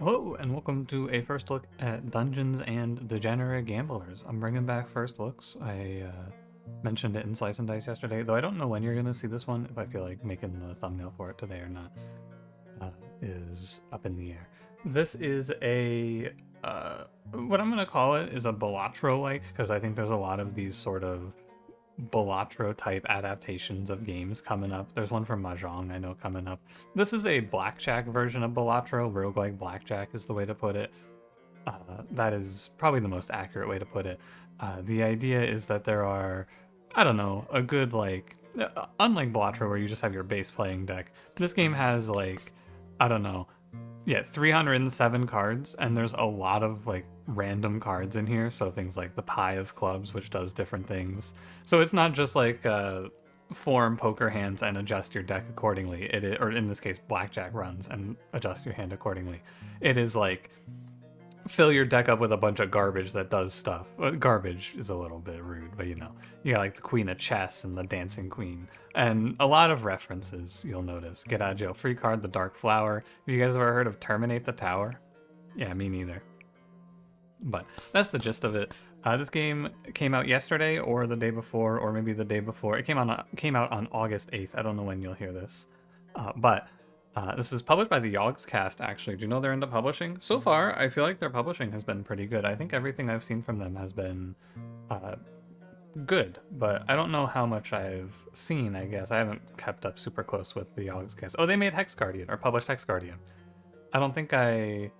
Hello, and welcome to a first look at Dungeons and Degenerate Gamblers. I'm bringing back first looks. I mentioned it in Slice and Dice yesterday, though I don't know when you're going to see this one. If I feel like making the thumbnail for it today or not is up in the air. This is what I'm going to call it is a Balatro-like, because I think there's a lot of these sort of Balatro type adaptations of games coming up. There's one from Mahjong I know coming up. This is a Blackjack version of Balatro. Roguelike Blackjack is the way to put it. That is probably the most accurate way to put it. The idea is that there are, I don't know, a good unlike Balatro where you just have your base playing deck, this game has I don't know, yeah, 307 cards, and there's a lot of random cards in here. So things like the Pie of Clubs, which does different things. So it's not just form poker hands and adjust your deck accordingly. Or in this case, blackjack runs and adjust your hand accordingly. It is like fill your deck up with a bunch of garbage that does stuff. Garbage is a little bit rude, but you got like the Queen of Chess and the Dancing Queen, and a lot of references you'll notice. Get out of jail free card, the Dark Flower. Have you guys ever heard of Terminate the Tower? Yeah, me neither. But that's the gist of it. This game came out yesterday, or the day before, or maybe the day before. It came out on August 8th. I don't know when you'll hear this, but this is published by the Yogscast, actually. Do you know they're into publishing? So far, I feel like their publishing has been pretty good. I think everything I've seen from them has been good, but I don't know how much I've seen, I guess. I haven't kept up super close with the Yogscast. Oh, they made Hex Guardian, or published Hex Guardian. I don't think I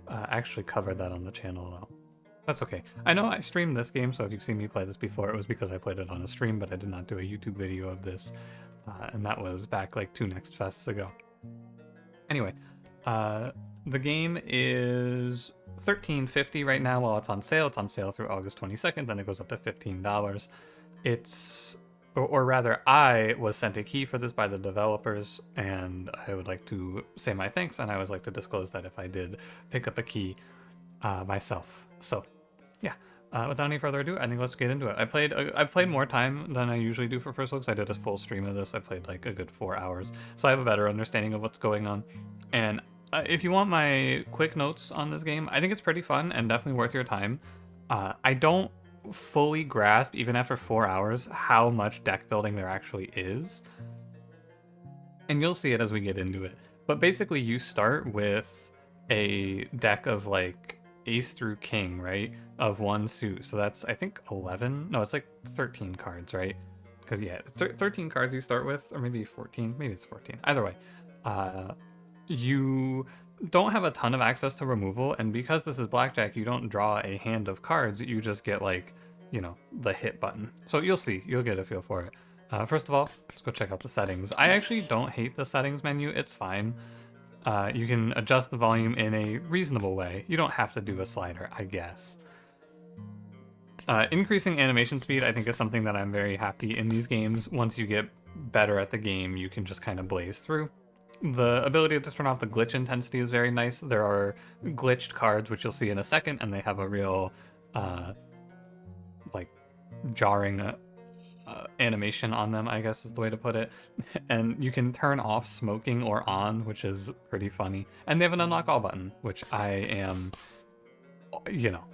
actually covered that on the channel, though. That's okay. I know I streamed this game, so if you've seen me play this before, it was because I played it on a stream, but I did not do a YouTube video of this, and that was back like 2 Next Fests ago. Anyway, the game is $13.50 right now while it's on sale. It's on sale through August 22nd, then it goes up to $15. Or rather, I was sent a key for this by the developers, and I would like to say my thanks, and I always like to disclose that if I did pick up a key myself. So, yeah. Without any further ado, I think let's get into it. I played more time than I usually do for first looks. I did a full stream of this. I played like a good 4 hours, so I have a better understanding of what's going on. And if you want my quick notes on this game, I think it's pretty fun and definitely worth your time. I don't fully grasp, even after 4 hours, how much deck building there actually is. And you'll see it as we get into it. But basically, you start with a deck of like ace through king, right? Of one suit. So that's, I think, 11. No, it's like 13 cards, right? Because, yeah, 13 cards you start with, or maybe 14. Maybe it's 14. Either way, you don't have a ton of access to removal. And because this is blackjack, you don't draw a hand of cards. You just get, like, you know, the hit button. So you'll see. You'll get a feel for it. First of all, let's go check out the settings. I actually don't hate the settings menu. It's fine. You can adjust the volume in a reasonable way. You don't have to do a slider, I guess. Increasing animation speed, I think, is something that I'm very happy in these games. Once you get better at the game, you can just kind of blaze through. The ability to turn off the glitch intensity is very nice. There are glitched cards, which you'll see in a second, and they have a real, like, jarring animation on them, I guess is the way to put it. And you can turn off smoking or on, which is pretty funny. And they have an unlock all button, which I am, you know,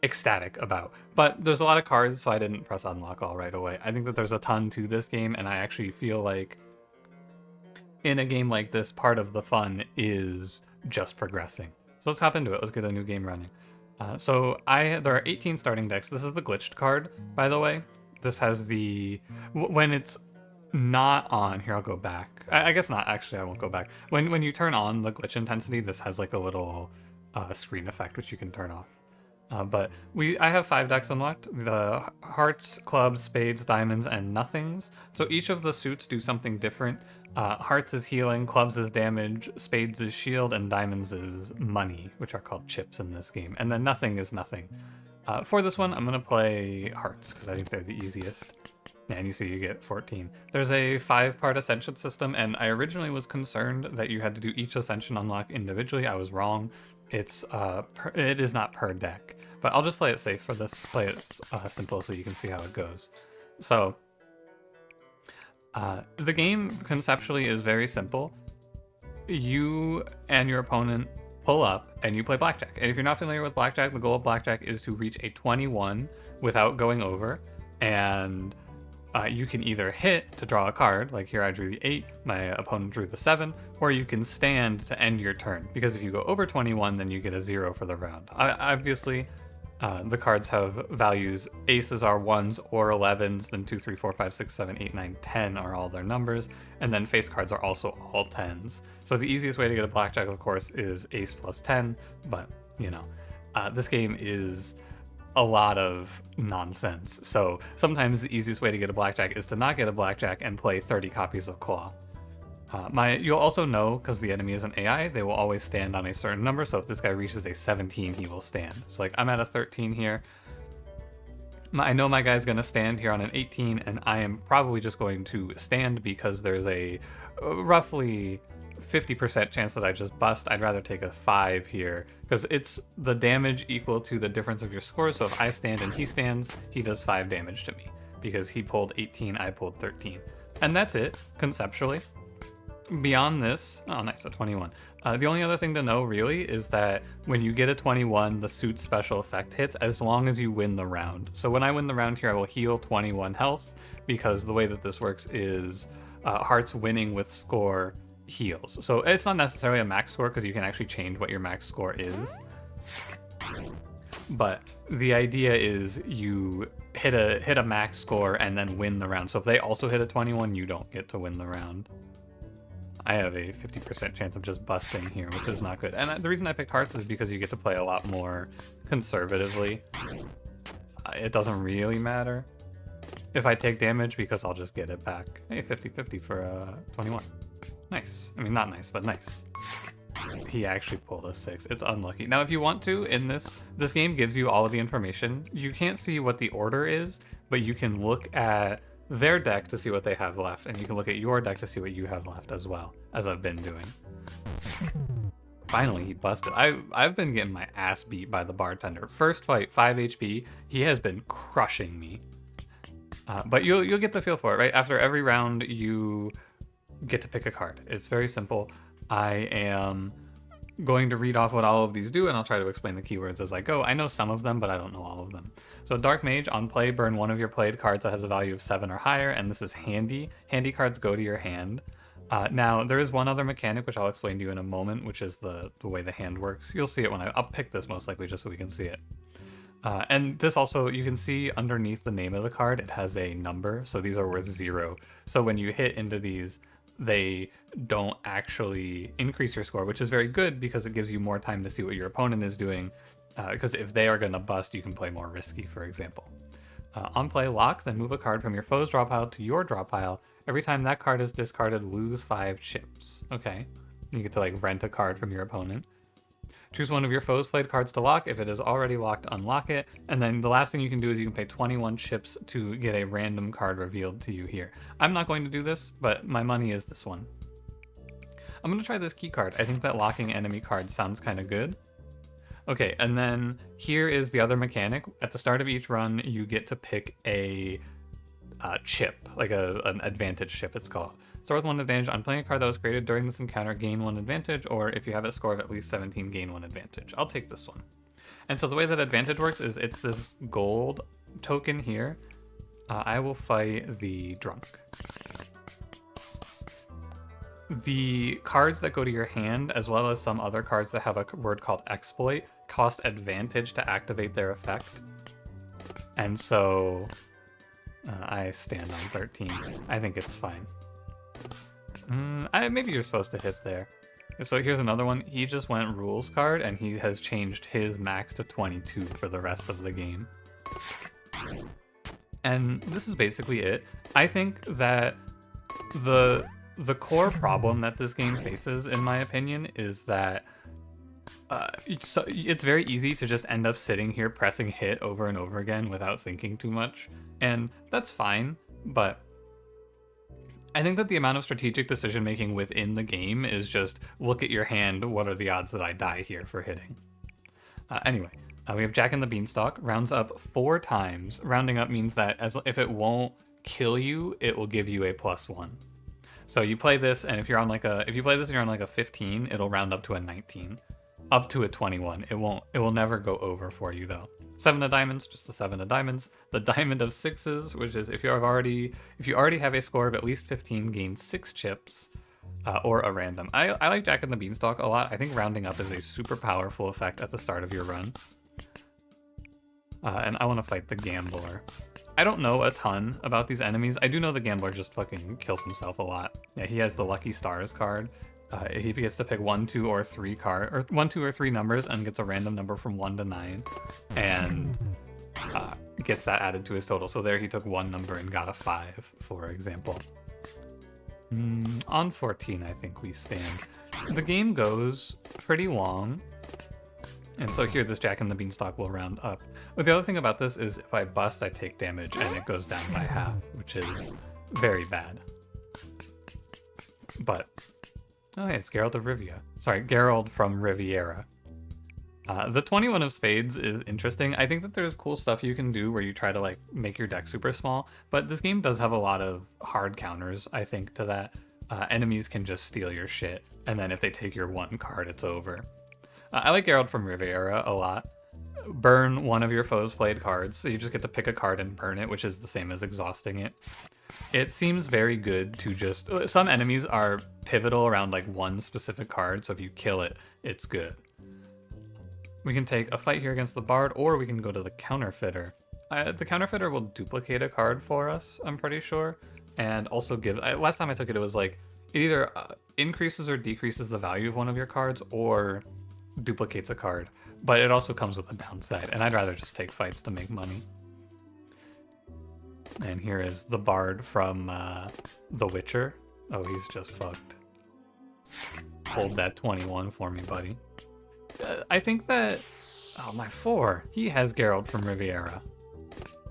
ecstatic about. But there's a lot of cards, so I didn't press unlock all right away. I think that there's a ton to this game, and I actually feel like in a game like this, part of the fun is just progressing. So let's hop into it. Let's get a new game running. There are 18 starting decks. This is the glitched card, by the way. This has the, when it's not on, here I'll go back. I guess not, actually I won't go back. When you turn on the glitch intensity, this has like a little screen effect which you can turn off. But I have 5 decks unlocked: the hearts, clubs, spades, diamonds, and nothings. So each of the suits do something different. Hearts is healing, clubs is damage, spades is shield, and diamonds is money, which are called chips in this game. And then nothing is nothing. For this one, I'm going to play hearts because I think they're the easiest. And you see you get 14. There's a 5-part ascension system, and I originally was concerned that you had to do each ascension unlock individually. I was wrong. It is not per deck, but I'll just play it safe for this. Play it simple so you can see how it goes. So the game conceptually is very simple. You and your opponent pull up and you play blackjack. And if you're not familiar with blackjack, the goal of blackjack is to reach a 21 without going over. And you can either hit to draw a card, like here I drew the 8, my opponent drew the 7, or you can stand to end your turn, because if you go over 21, then you get a 0 for the round. Obviously, the cards have values. Aces are 1s or 11s, then 2, 3, 4, 5, 6, 7, 8, 9, 10 are all their numbers, and then face cards are also all 10s. So the easiest way to get a blackjack, of course, is ace plus 10, but, you know, this game is a lot of nonsense. So sometimes the easiest way to get a blackjack is to not get a blackjack and play 30 copies of Claw. You'll also know, because the enemy is an AI, they will always stand on a certain number. So if this guy reaches a 17, he will stand. So like I'm at a 13 here. I know my guy's going to stand here on an 18, and I am probably just going to stand because there's a roughly 50% chance that I just bust. I'd rather take a 5 here because it's the damage equal to the difference of your scores. So if I stand and he stands, he does 5 damage to me because he pulled 18, I pulled 13. And that's it, conceptually. Beyond this, oh nice, a 21. The only other thing to know really is that when you get a 21, the suit special effect hits as long as you win the round. So when I win the round here, I will heal 21 health because the way that this works is hearts winning with score heals. So it's not necessarily a max score because you can actually change what your max score is. But the idea is you hit a max score and then win the round. So if they also hit a 21, you don't get to win the round. I have a 50% chance of just busting here, which is not good. And the reason I picked hearts is because you get to play a lot more conservatively. It doesn't really matter if I take damage because I'll just get it back. Hey, 50-50 for 21. Nice. I mean, not nice, but nice. He actually pulled a 6. It's unlucky. Now, if you want to, in this game gives you all of the information. You can't see what the order is, but you can look at their deck to see what they have left, and you can look at your deck to see what you have left as well, as I've been doing. Finally, he busted. I've been getting my ass beat by the bartender. First fight, 5 HP. He has been crushing me. But you'll get the feel for it, right? After every round, you get to pick a card. It's very simple. I am going to read off what all of these do, and I'll try to explain the keywords as I go. I know some of them, but I don't know all of them. So Dark Mage, on play, burn one of your played cards that has a value of 7 or higher, and this is handy. Handy cards go to your hand. Now, there is one other mechanic, which I'll explain to you in a moment, which is the way the hand works. You'll see it when I'll pick this most likely just so we can see it. And this also, you can see underneath the name of the card, it has a number, so these are worth 0. So when you hit into these, they don't actually increase your score, which is very good because it gives you more time to see what your opponent is doing. Because if they are going to bust, you can play more risky, for example. On play, lock, then move a card from your foe's draw pile to your draw pile. Every time that card is discarded, lose 5 chips. Okay. You get to like rent a card from your opponent. Choose one of your foe's played cards to lock. If it is already locked, unlock it. And then the last thing you can do is you can pay 21 chips to get a random card revealed to you here. I'm not going to do this, but my money is this one. I'm going to try this key card. I think that locking enemy cards sounds kind of good. Okay, and then here is the other mechanic. At the start of each run, you get to pick a chip, like an advantage chip, it's called. Start with 1 advantage. On playing a card that was created during this encounter, gain 1 advantage, or if you have a score of at least 17, gain 1 advantage. I'll take this one. And so the way that advantage works is it's this gold token here. I will fight the drunk. The cards that go to your hand, as well as some other cards that have a word called exploit, cost advantage to activate their effect. And so I stand on 13. I think it's fine. Maybe you're supposed to hit there. So here's another one. He just went rules card, and he has changed his max to 22 for the rest of the game. And this is basically it. I think that the core problem that this game faces, in my opinion, is that so it's very easy to just end up sitting here pressing hit over and over again without thinking too much. And that's fine, but I think that the amount of strategic decision making within the game is just look at your hand, what are the odds that I die here for hitting? Anyway, we have Jack and the Beanstalk, rounds up 4 times. Rounding up means that if it won't kill you, it will give you a +1. So you play this, and if you play this and you're on like a 15, it'll round up to a 19. up to a 21. It will never go over for you though. 7 of diamonds, just the 7 of diamonds. The diamond of sixes, which is if you already have a score of at least 15, gain 6 chips. Or a random. I like Jack and the Beanstalk a lot. I think rounding up is a super powerful effect at the start of your run. And I want to fight the Gambler. I don't know a ton about these enemies. I do know the Gambler just fucking kills himself a lot. Yeah, he has the Lucky Stars card. He gets to pick 1, 2, or 3 1, 2, or 3 numbers and gets a random number from 1 to 9, and gets that added to his total. So there he took 1 number and got a 5, for example. On 14, I think we stand. The game goes pretty long, and so here this Jack and the Beanstalk will round up. But the other thing about this is if I bust, I take damage, and it goes down by half, which is very bad. But, oh hey, it's Geralt of Rivia. Sorry, Geralt from Riviera. The 21 of spades is interesting. I think that there's cool stuff you can do where you try to like make your deck super small, but this game does have a lot of hard counters, I think, to that. Enemies can just steal your shit, and then if they take your 1 card, it's over. I like Geralt from Riviera a lot. Burn one of your foe's played cards, so you just get to pick a card and burn it, which is the same as exhausting it. It seems very good to just... Some enemies are pivotal around like one specific card, so if you kill it, it's good. We can take a fight here against the Bard, or we can go to the Counterfeiter. The Counterfeiter will duplicate a card for us, I'm pretty sure, and also give... last time I took it, it was like, it either increases or decreases the value of one of your cards, or duplicates a card. But it also comes with a downside, and I'd rather just take fights to make money. And here is the Bard from The Witcher. Oh, he's just fucked. Hold that 21 for me, buddy. I think that... Oh, my 4. He has Geralt from Riviera.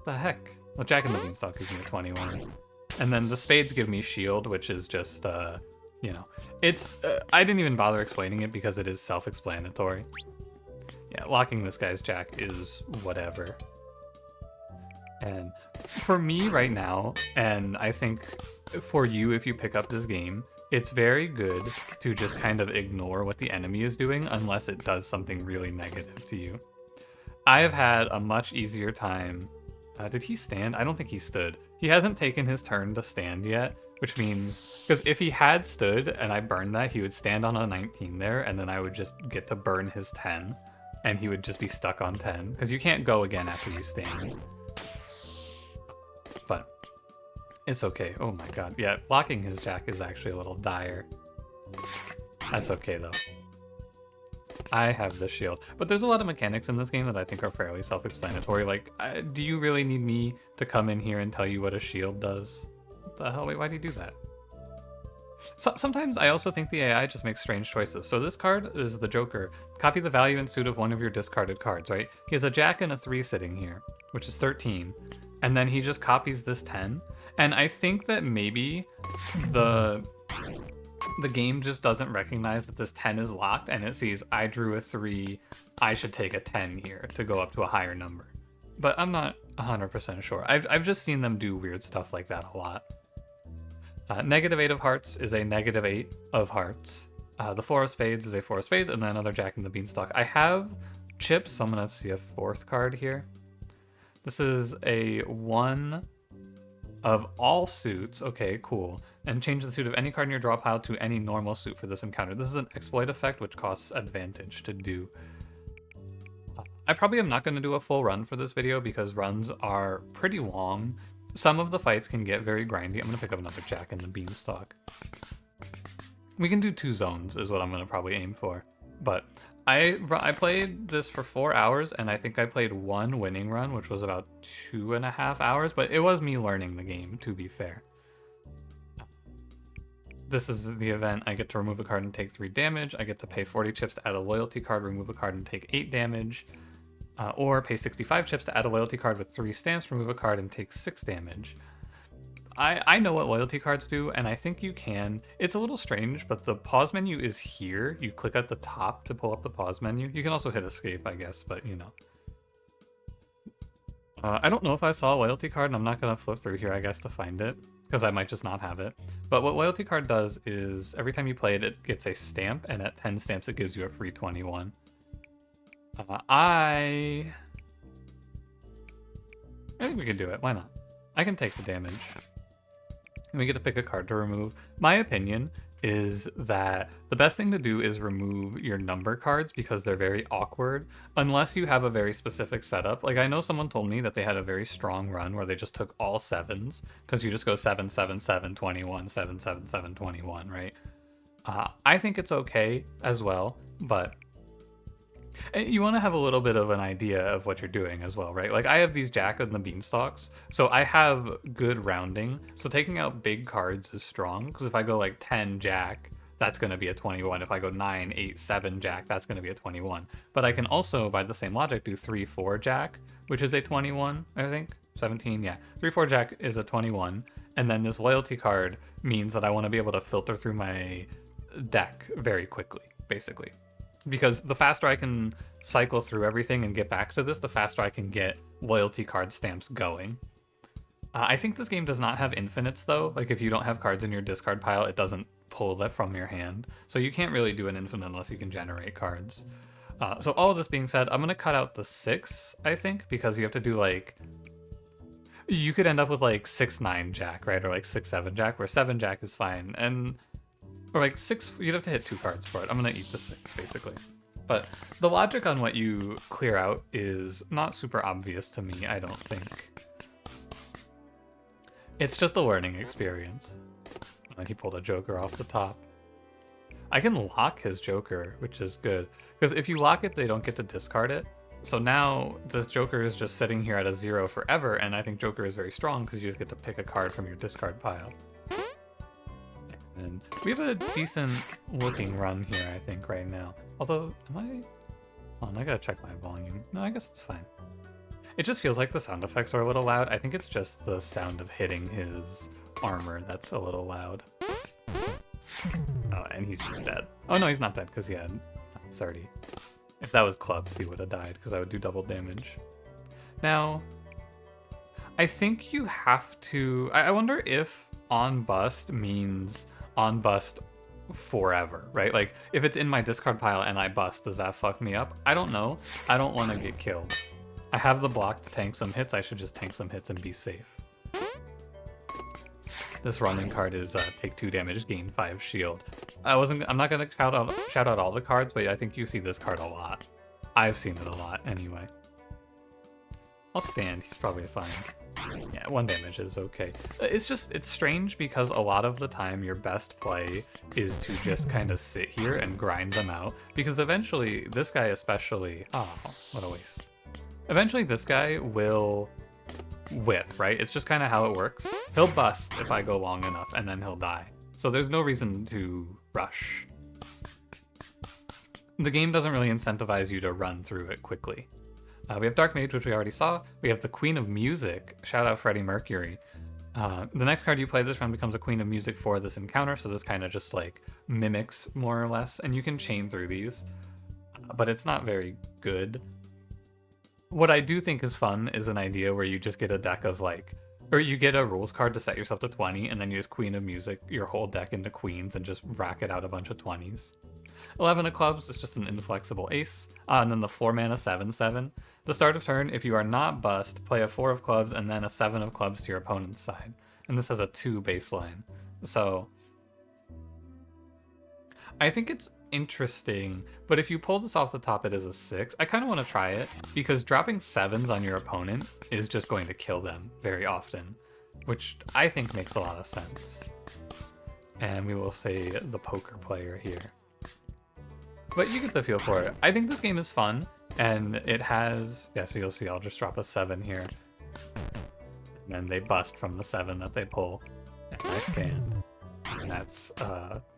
The heck? Well, Jack and the Beanstalk gives me a 21. And then the spades give me shield, which is just, you know... It's... I didn't even bother explaining it because it is self-explanatory. Yeah, locking this guy's Jack is whatever. And for me right now, and I think for you if you pick up this game, it's very good to just kind of ignore what the enemy is doing unless it does something really negative to you. I have had a much easier time... did he stand? I don't think he stood. He hasn't taken his turn to stand yet, which means... Because if he had stood and I burned that, he would stand on a 19 there, and then I would just get to burn his 10. And he would just be stuck on 10, because you can't go again after you stand. But it's okay. Oh my god. Yeah, blocking his Jack is actually a little dire. That's okay, though. I have the shield. But there's a lot of mechanics in this game that I think are fairly self-explanatory. Like, do you really need me to come in here and tell you what a shield does? What the hell? Wait, why do you do that? So, sometimes I also think the AI just makes strange choices. So this card is the Joker. Copy the value and suit of one of your discarded cards, right? He has a Jack and a 3 sitting here, which is 13. And then he just copies this 10. And I think that maybe the game just doesn't recognize that this 10 is locked, and it sees I drew a 3, I should take a 10 here to go up to a higher number. But I'm not 100% sure. I've just seen them do weird stuff like that a lot. Negative 8 of hearts is a negative 8 of hearts. The 4 of spades is a 4 of spades, and then another Jack and the Beanstalk. I have chips, so I'm going to see a 4th card here. This is a 1 of all suits. Okay, cool. And change the suit of any card in your draw pile to any normal suit for this encounter. This is an exploit effect, which costs advantage to do. I probably am not going to do a full run for this video because runs are pretty long. Some of the fights can get very grindy. I'm going to pick up another Jack and the Beanstalk. We can do 2 zones is what I'm going to probably aim for. But I played this for 4 hours, and I think I played 1 winning run, which was about 2.5 hours. But it was me learning the game, to be fair. This is the event. I get to remove a card and take 3 damage. I get to pay 40 chips to add a loyalty card, remove a card and take 8 damage. Or pay 65 chips to add a loyalty card with 3 stamps, remove a card, and take 6 damage. I know what loyalty cards do, and I think you can. It's a little strange, but the pause menu is here. You click at the top to pull up the pause menu. You can also hit escape, I guess, but you know. I don't know if I saw a loyalty card, and I'm not going to flip through here, I guess, to find it, because I might just not have it. But what loyalty card does is every time you play it, it gets a stamp, and at 10 stamps, it gives you a free 21. I think we can do it. Why not? I can take the damage. And we get to pick a card to remove. My opinion is that the best thing to do is remove your number cards because they're very awkward unless you have a very specific setup. Like, I know someone told me that they had a very strong run where they just took all sevens because you just go 7, 7, 7, 21, 7, 7, 7, 21, right? I think it's okay as well, but you want to have a little bit of an idea of what you're doing as well, right? Like, I have these Jack and the Beanstalks, so I have good rounding. So taking out big cards is strong, because if I go like 10 Jack, that's going to be a 21. If I go 9, 8, 7 Jack, that's going to be a 21. But I can also, by the same logic, do 3, 4 Jack, which is a 21, I think. 17, yeah. 3, 4 Jack is a 21. And then this loyalty card means that I want to be able to filter through my deck very quickly, basically. Because the faster I can cycle through everything and get back to this, the faster I can get loyalty card stamps going. I think this game does not have infinites, though. Like, if you don't have cards in your discard pile, it doesn't pull that from your hand. So you can't really do an infinite unless you can generate cards. So all of this being said, I'm going to cut out the 6, I think, because you have to do, like... You could end up with, like, 6, 9 Jack, right? Or, like, 6, 7 Jack, where 7 Jack is fine. And... Or like 6, you'd have to hit 2 cards for it. I'm gonna eat the 6, basically. But the logic on what you clear out is not super obvious to me, I don't think. It's just a learning experience. And he pulled a Joker off the top. I can lock his Joker, which is good. Because if you lock it, they don't get to discard it. So now this Joker is just sitting here at a 0 forever, and I think Joker is very strong because you just get to pick a card from your discard pile. And we have a decent looking run here, I think, right now. Although, am I... Hold on, I gotta check my volume. No, I guess it's fine. It just feels like the sound effects are a little loud. I think it's just the sound of hitting his armor that's a little loud. Oh, and he's just dead. Oh no, he's not dead because he had 30. If that was clubs, he would have died because I would do double damage. Now, I think you have to... I wonder if on bust means on bust forever, right? Like, if it's in my discard pile and I bust, does that fuck me up? I don't know. I don't want to get killed. I have the block to tank some hits. I should just tank some hits and be safe. This running card is take 2 damage, gain 5 shield. I'm not gonna shout out all the cards, but I think you see this card a lot. I've seen it a lot anyway. I'll stand. He's probably fine. Yeah, 1 damage is okay. It's strange because a lot of the time your best play is to just kind of sit here and grind them out. Because eventually, this guy especially... Oh, what a waste. Eventually this guy will whip, right? It's just kind of how it works. He'll bust if I go long enough, and then he'll die. So there's no reason to rush. The game doesn't really incentivize you to run through it quickly. We have Dark Mage, which we already saw. We have the Queen of Music. Shout out Freddie Mercury. The next card you play this round becomes a Queen of Music for this encounter, so this kind of just like mimics more or less, and you can chain through these, but it's not very good. What I do think is fun is an idea where you just get a deck of like, or you get a rules card to set yourself to 20, and then you just Queen of Music your whole deck into queens and just rack it out a bunch of 20s. 11 of clubs is just an inflexible ace, and then the 4 mana 7/7. The start of turn, if you are not bust, play a 4 of clubs and then a 7 of clubs to your opponent's side. And this has a 2 baseline. So I think it's interesting, but if you pull this off the top, it is a 6. I kind of want to try it because dropping 7s on your opponent is just going to kill them very often, which I think makes a lot of sense. And we will say the poker player here. But you get the feel for it. I think this game is fun, and it has... Yeah, so you'll see I'll just drop a 7 here. And then they bust from the 7 that they pull. And I stand. And that's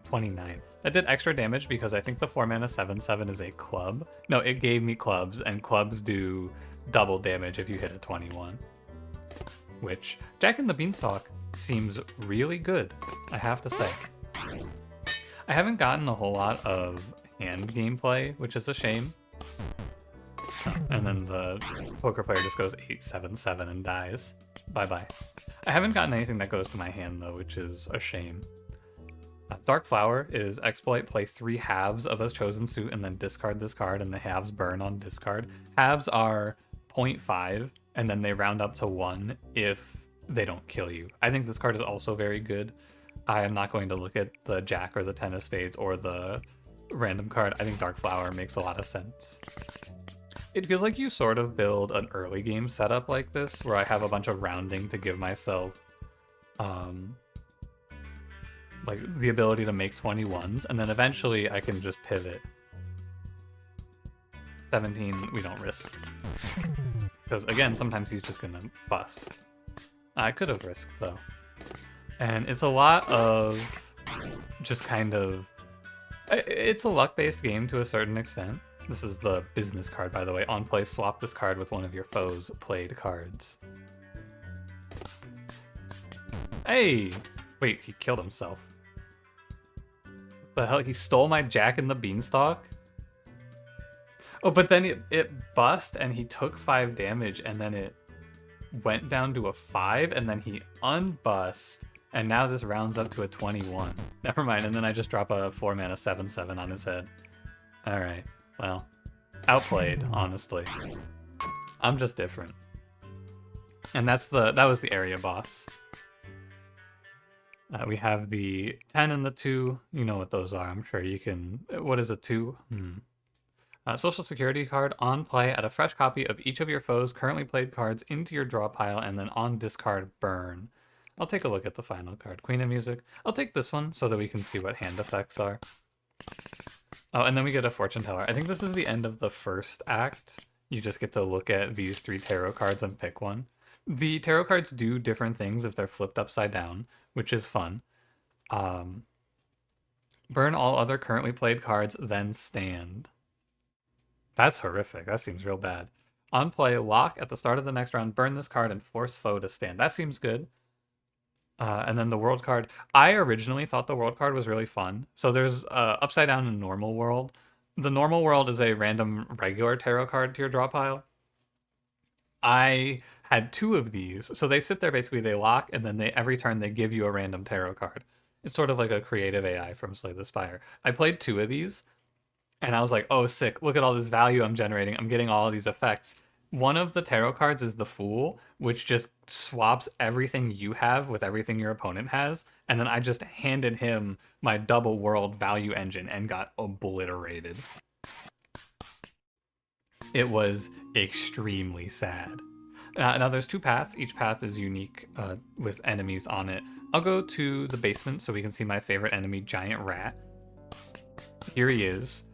29. That did extra damage because I think the 4 mana 7/7 is a club. No, it gave me clubs, and clubs do double damage if you hit a 21. Which, Jack and the Beanstalk seems really good, I have to say. I haven't gotten a whole lot of hand gameplay, which is a shame. And then the poker player just goes 8/7/7 and dies. Bye-bye. I haven't gotten anything that goes to my hand, though, which is a shame. Dark Flower is exploit, play 3 halves of a chosen suit and then discard this card, and the halves burn on discard. Halves are 0.5, and then they round up to 1 if they don't kill you. I think this card is also very good. I am not going to look at the Jack or the 10 of Spades or the random card. I think Dark Flower makes a lot of sense. It feels like you sort of build an early game setup like this, where I have a bunch of rounding to give myself like the ability to make 21s, and then eventually I can just pivot. 17, we don't risk. Because again, sometimes he's just gonna bust. I could have risked though. And it's a lot of just kind of, it's a luck-based game to a certain extent. This is the business card, by the way. On play, swap this card with one of your foes' played cards. Hey! Wait, he killed himself. What the hell? He stole my Jack and the Beanstalk? Oh, but then it bust and he took 5 damage, and then it went down to a 5, and then he unbust, and now this rounds up to a 21. Never mind, and then I just drop a 4-mana 7/7 on his head. Alright, well, outplayed, honestly. I'm just different. And that was the area boss. We have the 10 and the 2. You know what those are, I'm sure you can... What is a 2? Social security card. On play, add a fresh copy of each of your foes' currently played cards into your draw pile, and then on discard, burn. I'll take a look at the final card. Queen of Music. I'll take this one so that we can see what hand effects are. Oh, and then we get a Fortune Teller. I think this is the end of the first act. You just get to look at these 3 tarot cards and pick one. The tarot cards do different things if they're flipped upside down, which is fun. Burn all other currently played cards, then stand. That's horrific. That seems real bad. On play, lock at the start of the next round, burn this card, and force foe to stand. That seems good. And then the world card. I originally thought the world card was really fun. So there's upside down and normal world. The normal world is a random regular tarot card to your draw pile. I had 2 of these. So they sit there, basically they lock, and then every turn they give you a random tarot card. It's sort of like a creative AI from Slay the Spire. I played 2 of these, and I was like, oh, sick. Look at all this value I'm generating. I'm getting all of these effects. One of the tarot cards is the Fool, which just swaps everything you have with everything your opponent has. And then I just handed him my double world value engine and got obliterated. It was extremely sad. Now there's 2 paths. Each path is unique with enemies on it. I'll go to the basement so we can see my favorite enemy, Giant Rat. Here he is.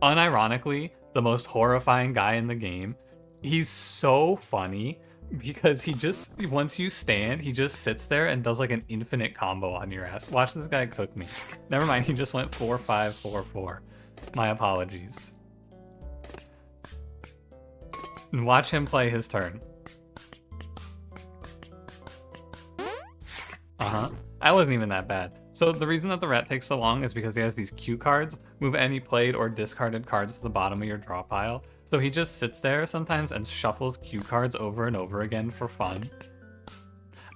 Unironically, the most horrifying guy in the game. He's so funny because he just, once you stand, he just sits there and does like an infinite combo on your ass. Watch this guy cook me. Never mind, he just went 4-5-4-4. My apologies. And watch him play his turn. That wasn't even that bad. So the reason that the rat takes so long is because he has these cue cards. Move any played or discarded cards to the bottom of your draw pile. So he just sits there sometimes and shuffles cue cards over and over again for fun.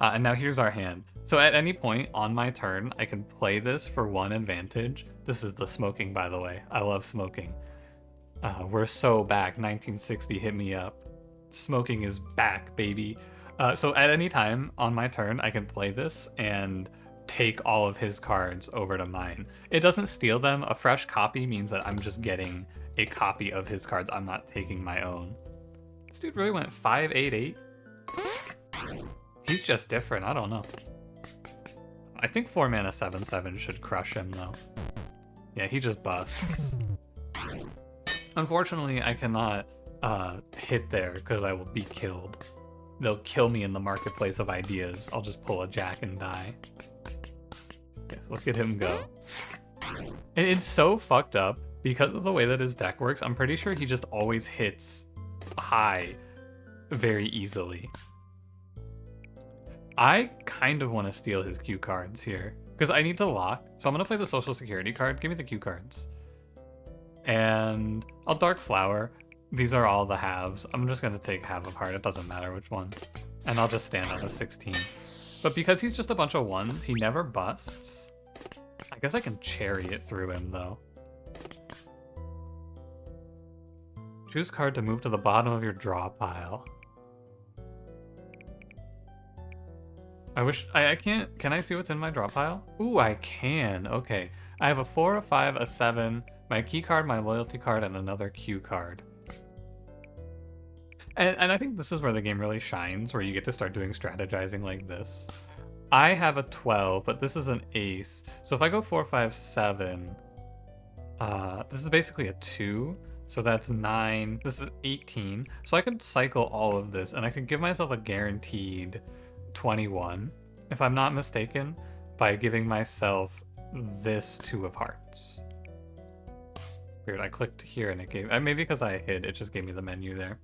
And now here's our hand. So at any point on my turn, I can play this for 1 advantage. This is the smoking, by the way. I love smoking. We're so back. 1960, hit me up. Smoking is back, baby. So at any time on my turn, I can play this and take all of his cards over to mine. It doesn't steal them. A fresh copy means that I'm just getting a copy of his cards. I'm not taking my own. This dude really went 5-8-8. He's just different. I don't know. I think 4-mana 7/7 should crush him though. Yeah, he just busts. Unfortunately, I cannot hit there because I will be killed. They'll kill me in the marketplace of ideas. I'll just pull a Jack and die. Yeah, look at him go. And it's so fucked up because of the way that his deck works. I'm pretty sure he just always hits high very easily. I kind of want to steal his cue cards here because I need to lock. So I'm going to play the social security card. Give me the cue cards. And I'll Dark Flower. These are all the halves. I'm just going to take half of heart. It doesn't matter which one. And I'll just stand on a 16. But because he's just a bunch of 1s, he never busts. I guess I can chariot through him, though. Choose card to move to the bottom of your draw pile. I wish... I can't... Can I see what's in my draw pile? Ooh, I can. Okay. I have a 4, a 5, a 7, my key card, my loyalty card, and another Q card. And I think this is where the game really shines, where you get to start doing strategizing like this. I have a 12, but this is an ace. So if I go 4, 5, 7, this is basically a 2. So that's 9. This is 18. So I could cycle all of this, and I could give myself a guaranteed 21, if I'm not mistaken, by giving myself this 2 of hearts. Weird, I clicked here and it gave... maybe because I hid, it just gave me the menu there.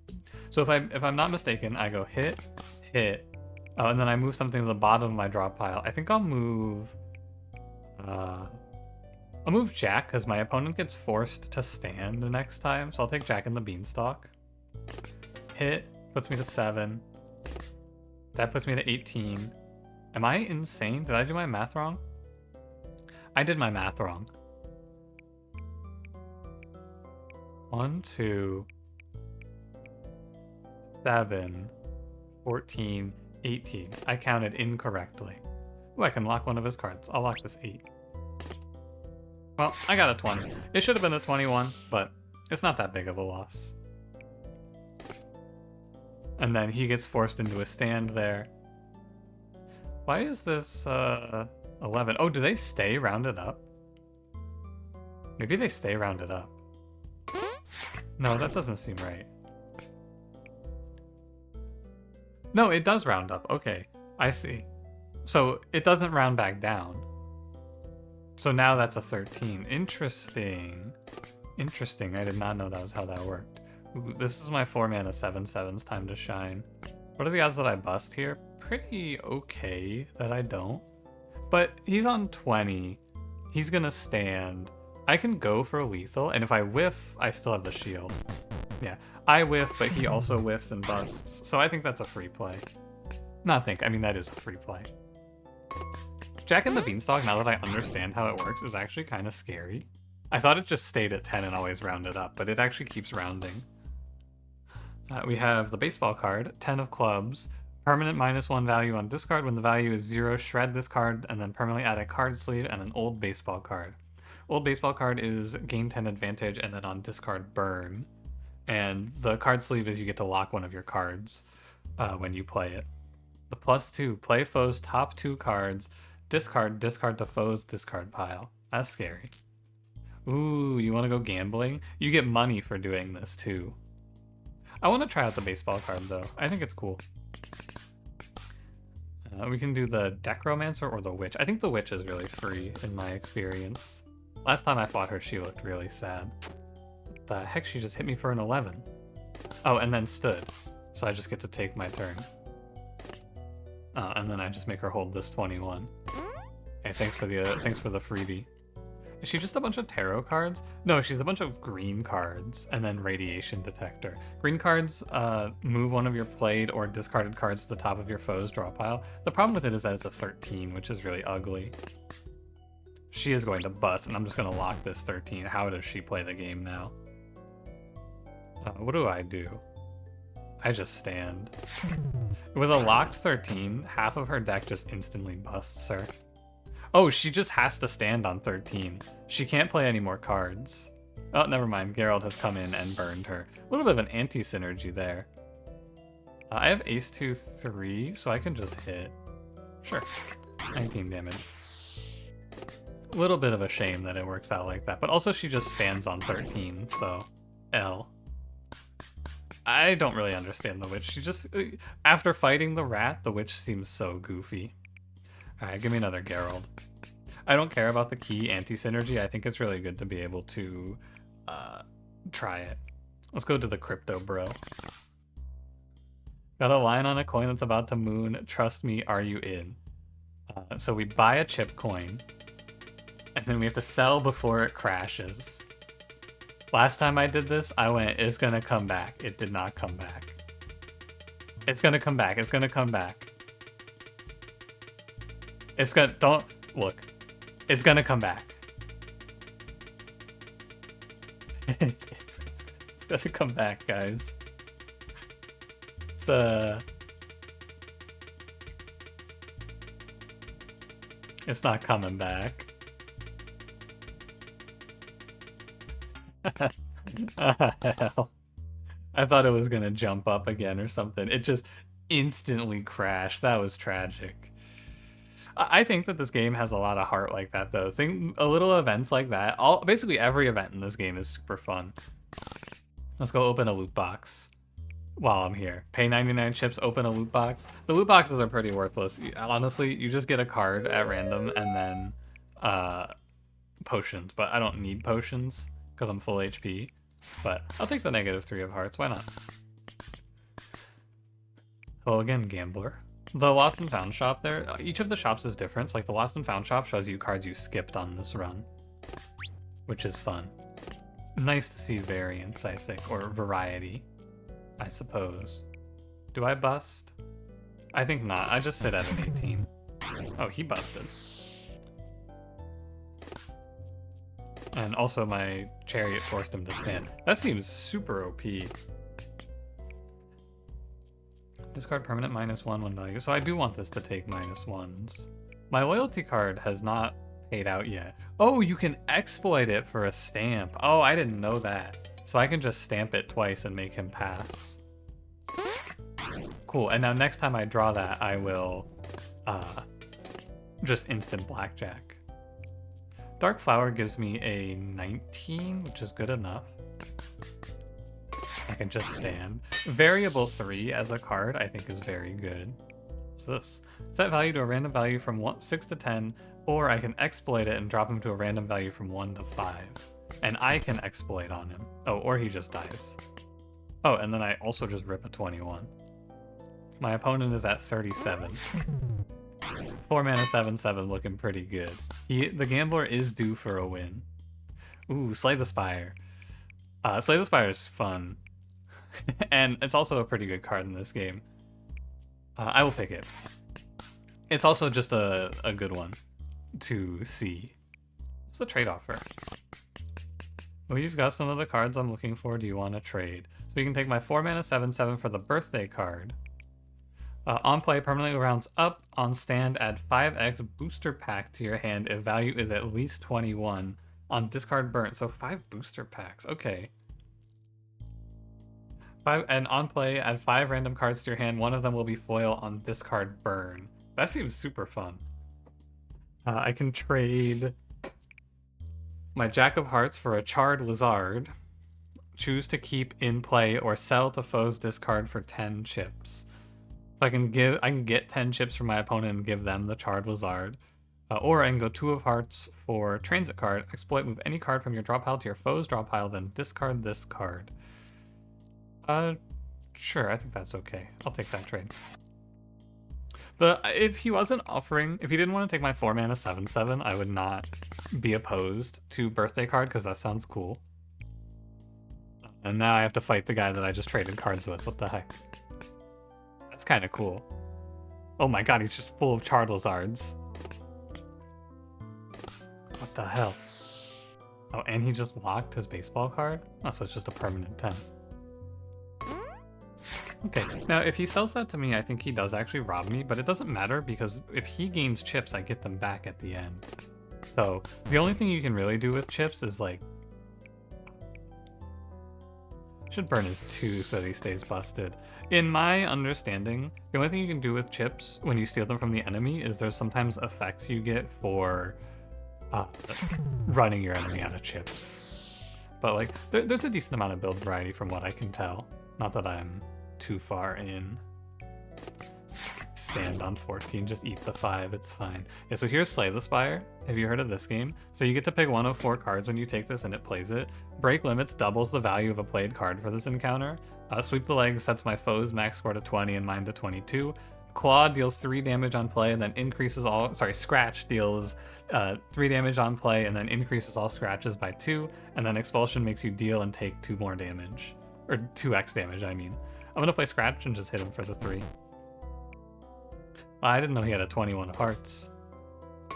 So if I'm not mistaken, I go hit, hit, and then I move something to the bottom of my draw pile. I think I'll move Jack, because my opponent gets forced to stand the next time. So I'll take Jack and the Beanstalk. Hit, puts me to 7. That puts me to 18. Am I insane? Did I do my math wrong? I did my math wrong. 1, 2, 7, 14, 18. I counted incorrectly. Ooh, I can lock one of his cards. I'll lock this 8. Well, I got a 20. It should have been a 21, but it's not that big of a loss. And then he gets forced into a stand there. Why is this 11? Oh, do they stay rounded up? Maybe they stay rounded up. No, that doesn't seem right. No, it does round up. Okay, I see. So it doesn't round back down. So now that's a 13. Interesting. Interesting. I did not know that was how that worked. Ooh, this is my 4-mana 7/7's time to shine. What are the odds that I bust here? Pretty okay that I don't. But he's on 20. He's gonna stand. I can go for lethal, and if I whiff, I still have the shield. Yeah, I whiff, but he also whiffs and busts, so I think that's a free play. I mean, that is a free play. Jack and the Beanstalk, now that I understand how it works, is actually kind of scary. I thought it just stayed at 10 and always rounded up, but it actually keeps rounding. We have the baseball card, 10 of clubs, permanent -1 value on discard. When the value is 0, shred this card, and then permanently add a card sleeve and an old baseball card. Old baseball card is gain 10 advantage, and then on discard, burn. And the card sleeve is you get to lock one of your cards when you play it. The +2, play foe's top 2 cards, discard to foe's discard pile. That's scary. Ooh, you want to go gambling? You get money for doing this too. I want to try out the baseball card though. I think it's cool. We can do the Decromancer or the Witch. I think the Witch is really free in my experience. Last time I fought her, she looked really sad. What the heck, she just hit me for an 11. Oh, and then stood. So I just get to take my turn. And then I just make her hold this 21. Hey, thanks for the freebie. Is she just a bunch of tarot cards? No, she's a bunch of green cards and then radiation detector. Green cards move one of your played or discarded cards to the top of your foe's draw pile. The problem with it is that it's a 13, which is really ugly. She is going to bust, and I'm just going to lock this 13. How does she play the game now? What do? I just stand. With a locked 13, half of her deck just instantly busts her. Oh, she just has to stand on 13. She can't play any more cards. Oh, never mind. Geralt has come in and burned her. A little bit of an anti-synergy there. I have ace 2, 3, so I can just hit. Sure. 19 damage. A little bit of a shame that it works out like that, but also she just stands on 13, so L. I don't really understand the Witch. She just, after fighting the rat, the Witch seems so goofy. Alright, give me another Geralt. I don't care about the key anti-synergy. I think it's really good to be able to try it. Let's go to the crypto bro. Got a line on a coin that's about to moon. Trust me, are you in? So we buy a chip coin, and then we have to sell before it crashes. Last time I did this, I went, it's gonna come back. It did not come back. It's gonna come back. It's gonna come back. It's gonna, don't, look. It's gonna come back. It's gonna come back, guys. It's not coming back. Hell. I thought it was gonna jump up again or something. It just instantly crashed. That was tragic. I think that this game has a lot of heart like that, though. A little events like that. Basically every event in this game is super fun. Let's go open a loot box while I'm here. Pay 99 chips, open a loot box. The loot boxes are pretty worthless. Honestly, you just get a card at random and then potions. But I don't need potions because I'm full HP. But I'll take the -3 of hearts. Why not? Hello again, gambler. The Lost and Found shop there, each of the shops is different. So like the Lost and Found shop shows you cards you skipped on this run, which is fun. Nice to see variance, I think, or variety, I suppose. Do I bust? I think not. I just sit at an 18. Oh, he busted. And also my chariot forced him to stand. That seems super OP. Discard permanent -1 when value. So I do want this to take -1s. My loyalty card has not paid out yet. Oh, you can exploit it for a stamp. Oh, I didn't know that. So I can just stamp it twice and make him pass. Cool. And now next time I draw that, I will just instant blackjack. Dark Flower gives me a 19, which is good enough. I can just stand. Variable 3 as a card I think is very good. What's this? Set value to a random value from 6 to 10, or I can exploit it and drop him to a random value from 1 to 5. And I can exploit on him. Oh, or he just dies. Oh, and then I also just rip a 21. My opponent is at 37. 4 mana 7/7 looking pretty good. The gambler is due for a win. Ooh, Slay the Spire. Slay the Spire is fun. And it's also a pretty good card in this game. I will pick it. It's also just a good one to see. What's the trade offer? Well, you've got some of the cards I'm looking for. Do you want to trade? So you can take my 4 mana 7/7 for the birthday card. On play, permanently rounds up. On stand, add 5x booster pack to your hand if value is at least 21. On discard burnt, so 5 booster packs. Okay. 5, and on play, add 5 random cards to your hand. One of them will be foil on discard burn. That seems super fun. I can trade my Jack of Hearts for a Charred Lizard. Choose to keep in play or sell to foes discard for 10 chips. So I can get 10 chips from my opponent and give them the Charred Lizard. Or I can go 2 of Hearts for Transit card. Exploit, move any card from your draw pile to your foe's draw pile, then discard this card. Sure, I think that's okay. I'll take that trade. If he didn't want to take my 4 mana 7/7, I would not be opposed to birthday card because that sounds cool. And now I have to fight the guy that I just traded cards with. What the heck? That's kind of cool. Oh my god, he's just full of Charred Lizards. What the hell? Oh, and he just locked his baseball card? Oh, so it's just a permanent 10. Okay, now if he sells that to me, I think he does actually rob me, but it doesn't matter because if he gains chips, I get them back at the end. So the only thing you can really do with chips is like... should burn his 2 so that he stays busted. In my understanding, the only thing you can do with chips when you steal them from the enemy is there's sometimes effects you get for running your enemy out of chips. But like, there's a decent amount of build variety from what I can tell. Not that I'm too far in. Stand on 14, just eat the 5, it's fine. Yeah, so here's Slay the Spire. Have you heard of this game? So you get to pick 1 of 4 cards when you take this and it plays it. Break limits doubles the value of a played card for this encounter. Sweep the Leg sets my foe's max score to 20 and mine to 22. Claw deals 3 damage on play and then increases all... Scratch deals 3 damage on play and then increases all scratches by 2. And then Expulsion makes you deal and take 2 more damage. Or 2x damage, I mean. I'm gonna play Scratch and just hit him for the 3. I didn't know he had a 21 of hearts.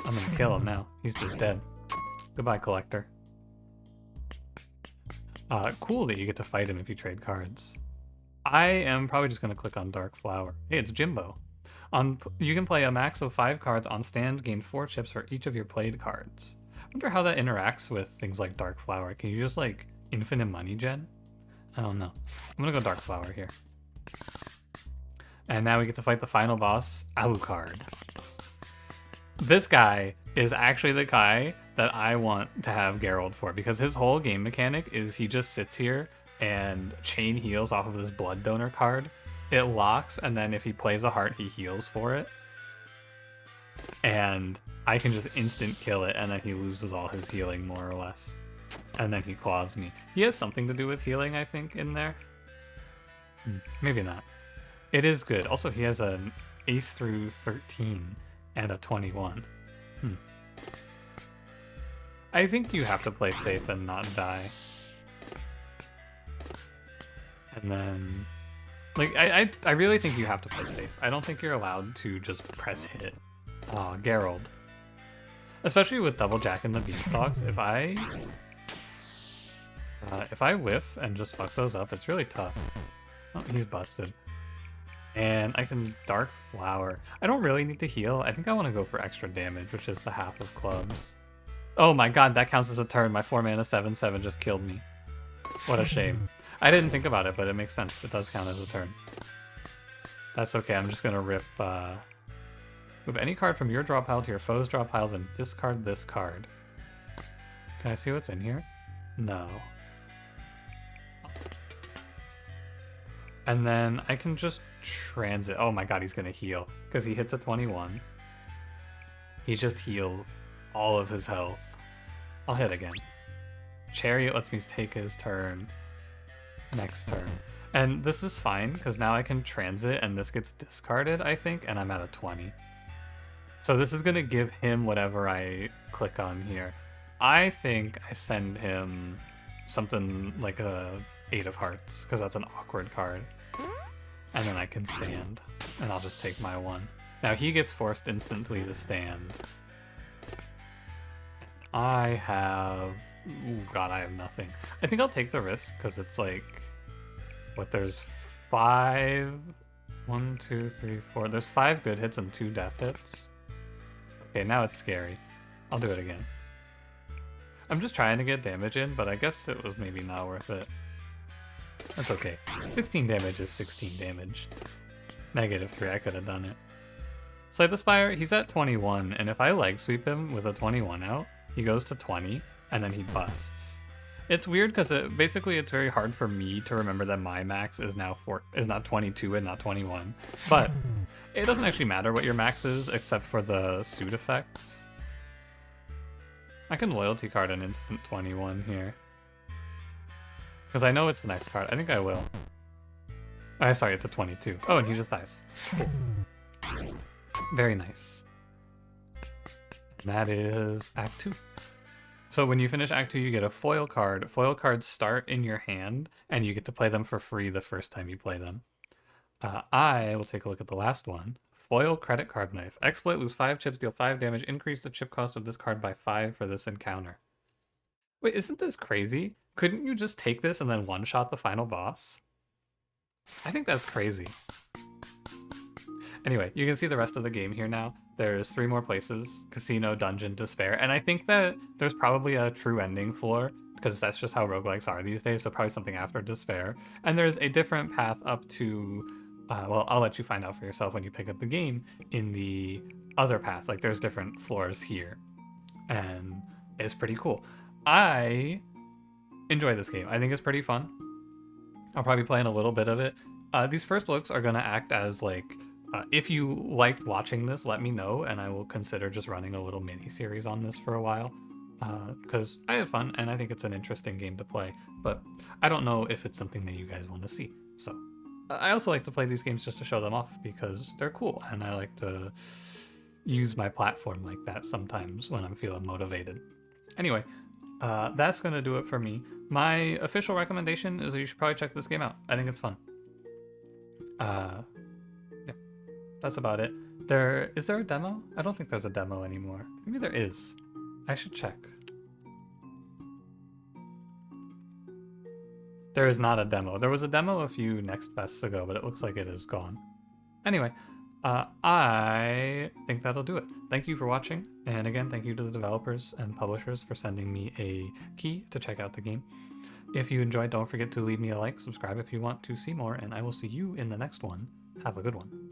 I'm gonna kill him now. He's just dead. Goodbye, collector. Cool that you get to fight him if you trade cards. I am probably just gonna click on Dark Flower. Hey, it's Jimbo. You can play a max of 5 cards on stand, gain 4 chips for each of your played cards. I wonder how that interacts with things like Dark Flower. Can you just like infinite money gen? I don't know. I'm gonna go Dark Flower here. And now we get to fight the final boss, Alucard. This guy is actually the guy that I want to have Geralt for, because his whole game mechanic is he just sits here and chain heals off of this blood donor card. It locks, and then if he plays a heart, he heals for it. And I can just instant kill it, and then he loses all his healing, more or less. And then he claws me. He has something to do with healing, I think, in there. Maybe not. It is good. Also, he has an ace through 13 and a 21. I think you have to play safe and not die. And then... like, I really think you have to play safe. I don't think you're allowed to just press hit. Oh, Geralt. Especially with Double Jack and the Beanstalks, if I whiff and just fuck those up, it's really tough. Oh, he's busted. And I can Dark Flower. I don't really need to heal. I think I want to go for extra damage, which is the half of clubs. Oh my god, that counts as a turn. My 4-mana 7/7 just killed me. What a shame. I didn't think about it, but it makes sense. It does count as a turn. That's okay. I'm just going to rip... move any card from your draw pile to your foe's draw pile, then discard this card. Can I see what's in here? No. And then I can just transit. Oh my god, he's going to heal. Because he hits a 21. He just heals all of his health. I'll hit again. Chariot lets me take his turn. Next turn. And this is fine, because now I can transit and this gets discarded, I think, and I'm at a 20. So this is going to give him whatever I click on here. I think I send him something like a 8 of Hearts, because that's an awkward card. And then I can stand, and I'll just take my 1. Now he gets forced instantly to stand. I have... ooh, god, I have nothing. I think I'll take the risk, because it's like... what, there's 5... 1, 2, 3, 4... there's 5 good hits and 2 death hits. Okay, now it's scary. I'll do it again. I'm just trying to get damage in, but I guess it was maybe not worth it. That's okay. 16 damage is 16 damage. -3, I could have done it. Slay the Spire, he's at 21, and if I leg sweep him with a 21 out, he goes to 20, and then he busts. It's weird because basically it's very hard for me to remember that my max is now is not 22 and not 21. But it doesn't actually matter what your max is except for the suit effects. I can loyalty card an instant 21 here. Because I know it's the next card. I think I will. Sorry, it's a 22. Oh, and he just dies. Cool. Very nice. And that is Act 2. So when you finish Act 2, you get a foil card. Foil cards start in your hand, and you get to play them for free the first time you play them. I will take a look at the last one. Foil Credit Card Knife. Exploit, lose 5 chips, deal 5 damage, increase the chip cost of this card by 5 for this encounter. Wait, isn't this crazy? Couldn't you just take this and then one-shot the final boss? I think that's crazy. Anyway, you can see the rest of the game here now. There's 3 more places: Casino, Dungeon, Despair, and I think that there's probably a true ending floor, because that's just how roguelikes are these days, so probably something after Despair. And there's a different path up to, well, I'll let you find out for yourself when you pick up the game, in the other path. Like, there's different floors here, and it's pretty cool. I enjoy this game. I think it's pretty fun. I'll probably play in a little bit of it. These first looks are going to act as, like, if you liked watching this, let me know, and I will consider just running a little mini-series on this for a while. Because I have fun, and I think it's an interesting game to play. But I don't know if it's something that you guys want to see. So I also like to play these games just to show them off, because they're cool, and I like to use my platform like that sometimes when I'm feeling motivated. Anyway, that's going to do it for me. My official recommendation is that you should probably check this game out. I think it's fun. Yeah, that's about it. Is there a demo? I don't think there's a demo anymore. Maybe there is. I should check. There is not a demo. There was a demo a few Next Fests ago, but it looks like it is gone. Anyway, I think that'll do it. Thank you for watching, and again, thank you to the developers and publishers for sending me a key to check out the game. If you enjoyed, don't forget to leave me a like, subscribe if you want to see more, and I will see you in the next one. Have a good one.